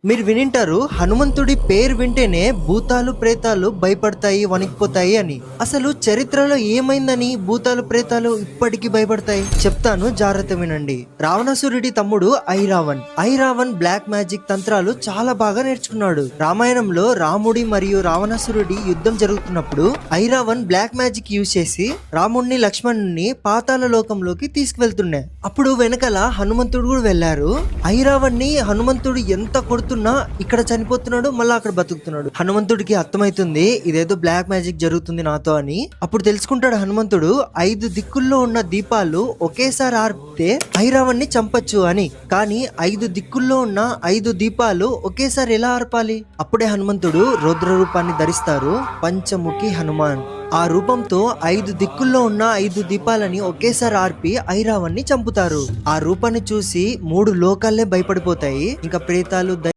మీరు వినింటారు హనుమంతుడి పేరు వింటేనే భూతాలు ప్రేతాలు భయపడతాయి వణికిపోతాయి అని. అసలు చరిత్రలో ఏమైందని భూతాలు ప్రేతాలు ఇప్పటికీ భయపడతాయి చెప్తాను, జాగ్రత్త వినండి. రావణాసురుడి తమ్ముడు ఐరావన్ బ్లాక్ మ్యాజిక్ తంత్రాలు చాలా బాగా నేర్చుకున్నాడు. రామాయణంలో రాముడి మరియు రావణాసురుడి యుద్ధం జరుగుతున్నప్పుడు ఐరావన్ బ్లాక్ మ్యాజిక్ యూజ్ చేసి రాముడిని లక్ష్మణుని పాతాళ లోకంలోకి తీసుకువెళ్తున్నాయి. అప్పుడు వెనకాల హనుమంతుడు కూడా వెళ్లారు. ఐరావన్ని హనుమంతుడు ఎంత కొడుతున్నా ఇక్కడ చనిపోతున్నాడు, మళ్ళీ అక్కడ బతుకుతున్నాడు. హనుమంతుడికి అర్థమైతుంది ఇదేదో బ్లాక్ మ్యాజిక్ జరుగుతుంది నాతో అని. అప్పుడు తెలుసుకుంటాడు హనుమంతుడు 5 దిక్కుల్లో ఉన్న దీపాలు ఒకేసారి ఆర్పితే ఐరావన్ని చంపచ్చు అని. కానీ 5 దిక్కుల్లో ఉన్న 5 దీపాలు ఒకేసారి ఎలా ఆర్పాలి? అప్పుడే హనుమంతుడు రౌద్ర రూపాన్ని ధరిస్తారు, పంచముఖి హనుమాన్. ఆ రూపంతో 5 దిక్కుల్లో ఉన్న 5 దీపాలని ఒకేసారి ఆర్పి ఐరావన్ని చంపుతారు. ఆ రూపాన్ని చూసి 3 లోకాలే భయపడిపోతాయి. ఇంకా ప్రేతాలు